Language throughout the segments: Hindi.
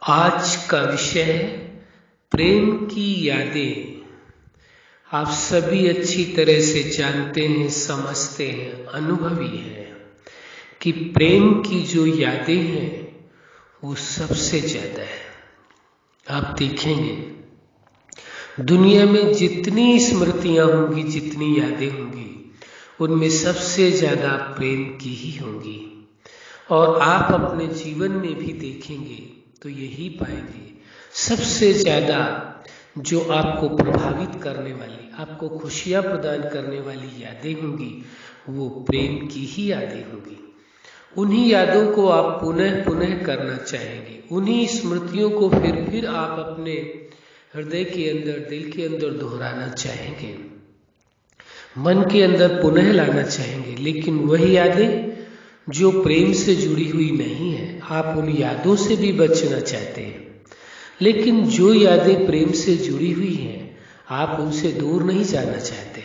आज का विषय है प्रेम की यादें। आप सभी अच्छी तरह से जानते हैं, समझते हैं, अनुभवी हैं कि प्रेम की जो यादें हैं वो सबसे ज्यादा है। आप देखेंगे दुनिया में जितनी स्मृतियां होंगी, जितनी यादें होंगी, उनमें सबसे ज्यादा प्रेम की ही होंगी। और आप अपने जीवन में भी देखेंगे तो यही पाएंगे, सबसे ज्यादा जो आपको प्रभावित करने वाली, आपको खुशियां प्रदान करने वाली यादें होंगी, वो प्रेम की ही यादें होंगी। उन्हीं यादों को आप पुनः पुनः करना चाहेंगे, उन्हीं स्मृतियों को फिर आप अपने हृदय के अंदर, दिल के अंदर दोहराना चाहेंगे, मन के अंदर पुनः लाना चाहेंगे। लेकिन वही यादें जो प्रेम से जुड़ी हुई नहीं है, आप उन यादों से भी बचना चाहते हैं। लेकिन जो यादें प्रेम से जुड़ी हुई हैं, आप उनसे दूर नहीं जाना चाहते,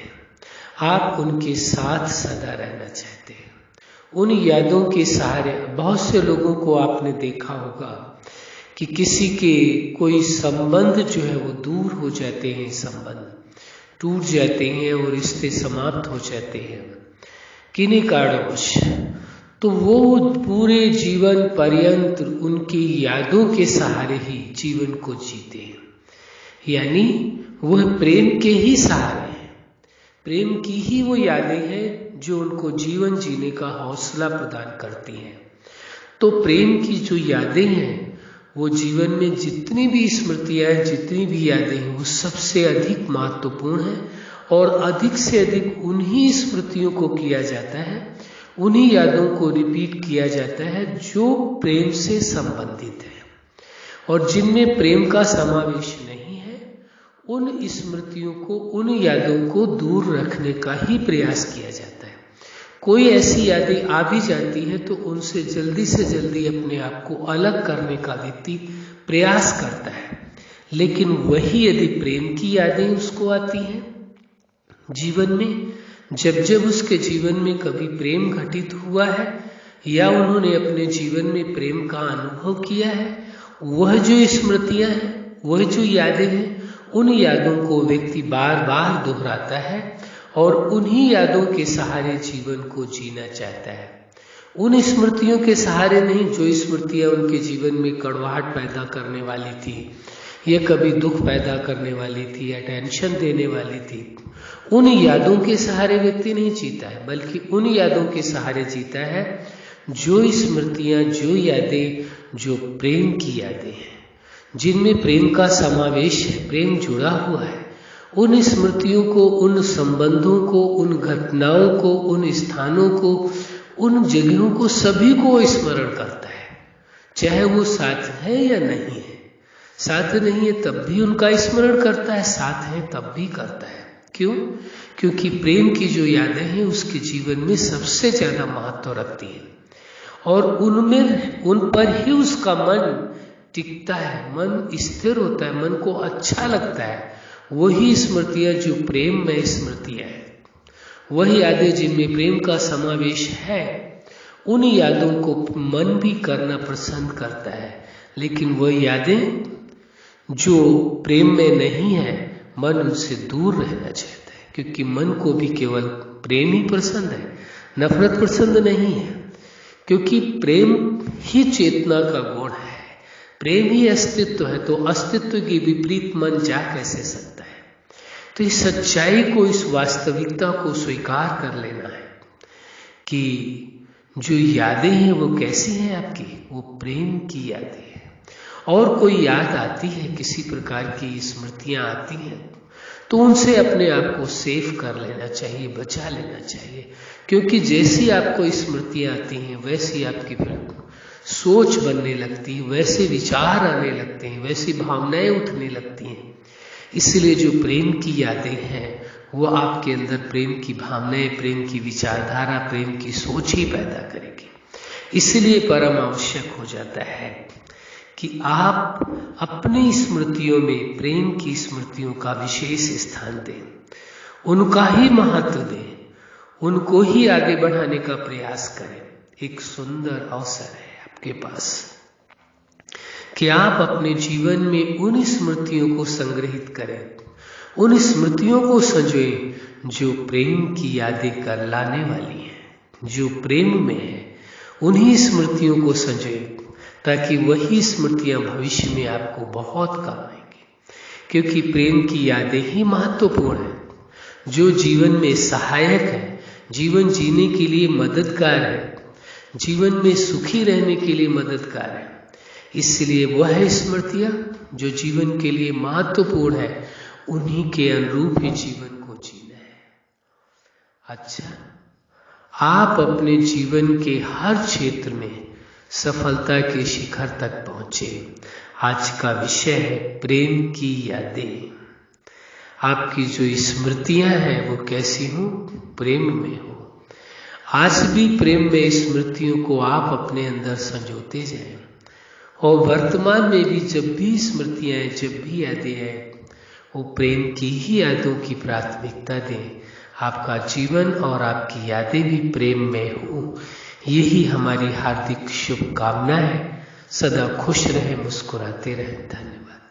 आप उनके साथ सदा रहना चाहते हैं। उन यादों के सहारे बहुत से लोगों को आपने देखा होगा कि किसी के कोई संबंध जो है वो दूर हो जाते हैं, संबंध टूट जाते हैं और रिश्ते समाप्त हो जाते हैं किन्हीं कारणवश, तो वो पूरे जीवन पर्यंत उनकी यादों के सहारे ही जीवन को जीते हैं। यानी वह प्रेम के ही सहारे हैं, प्रेम की ही वो यादें हैं जो उनको जीवन जीने का हौसला प्रदान करती हैं। तो प्रेम की जो यादें हैं वो जीवन में जितनी भी स्मृतियां हैं, जितनी भी यादें हैं, वो सबसे अधिक महत्वपूर्ण है। और अधिक से अधिक उन्हीं स्मृतियों को किया जाता है, उन्हीं यादों को रिपीट किया जाता है जो प्रेम से संबंधित है। और जिनमें प्रेम का समावेश नहीं है, उन स्मृतियों को, उन यादों को दूर रखने का ही प्रयास किया जाता है। कोई ऐसी यादें आ भी जाती है तो उनसे जल्दी से जल्दी अपने आप को अलग करने का व्यक्ति प्रयास करता है। लेकिन वही यदि प्रेम की यादें उसको आती हैं जीवन में, जब उसके जीवन में कभी प्रेम घटित हुआ है या उन्होंने अपने जीवन में प्रेम का अनुभव किया है, वह जो स्मृतियां हैं, वह जो यादें हैं, उन यादों को व्यक्ति बार बार दोहराता है और उन्हीं यादों के सहारे जीवन को जीना चाहता है। उन स्मृतियों के सहारे नहीं जो स्मृतियां उनके जीवन में कड़वाहट पैदा करने वाली थी, या कभी दुख पैदा करने वाली थी, या टेंशन देने वाली थी। उन यादों के सहारे व्यक्ति नहीं जीता है, बल्कि उन यादों के सहारे जीता है जो स्मृतियां, जो यादें, जो प्रेम की यादें हैं, जिनमें प्रेम का समावेश है, प्रेम जुड़ा हुआ है। उन स्मृतियों को, उन संबंधों को, उन घटनाओं को, उन स्थानों को, उन जगहों को, सभी को स्मरण करता है, चाहे वो साथ है या नहीं है। साथ नहीं है तब भी उनका स्मरण करता है, साथ है तब भी करता है। क्यों? क्योंकि प्रेम की जो यादें हैं उसके जीवन में सबसे ज्यादा महत्व रखती हैं और उन पर ही उसका मन टिकता है, मन स्थिर होता है, मन को अच्छा लगता है। वही स्मृतियां जो प्रेम में स्मृतियां हैं, वही यादें जिनमें प्रेम का समावेश है, उन यादों को मन भी करना पसंद करता है। लेकिन वह यादें जो प्रेम में नहीं है, मन उनसे दूर रहना चाहता है, क्योंकि मन को भी केवल प्रेम ही पसंद है, नफरत पसंद नहीं है। क्योंकि प्रेम ही चेतना का गुण है, प्रेम ही अस्तित्व है, तो अस्तित्व के विपरीत मन जा कैसे सकता है। तो इस सच्चाई को, इस वास्तविकता को स्वीकार कर लेना है कि जो यादें हैं वो कैसी हैं आपकी, वो प्रेम की यादें हैं। और कोई याद आती है, किसी प्रकार की स्मृतियां आती हैं, तो उनसे अपने आप को सेव कर लेना चाहिए, बचा लेना चाहिए। क्योंकि जैसी आपको स्मृतियां आती हैं वैसी आपकी सोच बनने लगती है, वैसे विचार आने लगते हैं, वैसी भावनाएं उठने लगती हैं। इसलिए जो प्रेम की यादें हैं वो आपके अंदर प्रेम की भावनाएं, प्रेम की विचारधारा, प्रेम की सोच ही पैदा करेगी। इसलिए परम आवश्यक हो जाता है कि आप अपनी स्मृतियों में प्रेम की स्मृतियों का विशेष स्थान दें, उनका ही महत्व दें, उनको ही आगे बढ़ाने का प्रयास करें। एक सुंदर अवसर है आपके पास कि आप अपने जीवन में उन स्मृतियों को संग्रहित करें, उन स्मृतियों को संजोएं जो प्रेम की यादें कर लाने वाली हैं, जो प्रेम में है। उन्हीं स्मृतियों को संजोएं ताकि वही स्मृतियां भविष्य में आपको बहुत काम आएंगी, क्योंकि प्रेम की यादें ही महत्वपूर्ण है, जो जीवन में सहायक है, जीवन जीने के लिए मददगार है, जीवन में सुखी रहने के लिए मददगार है। इसलिए वह स्मृतियां जो जीवन के लिए महत्वपूर्ण है, उन्हीं के अनुरूप ही जीवन को जीना है। अच्छा, आप अपने जीवन के हर क्षेत्र में सफलता के शिखर तक पहुंचे। आज का विषय है प्रेम की यादें। आपकी जो स्मृतियां हैं वो कैसी हो? प्रेम में हो। आज भी प्रेम में स्मृतियों को आप अपने अंदर संजोते जाएं और वर्तमान में भी जब भी स्मृतियां, जब भी यादें हैं, वो प्रेम की ही यादों की प्राथमिकता दें। आपका जीवन और आपकी यादें भी प्रेम में हो, यही हमारी हार्दिक शुभकामना है। सदा खुश रहे, मुस्कुराते रहे। धन्यवाद।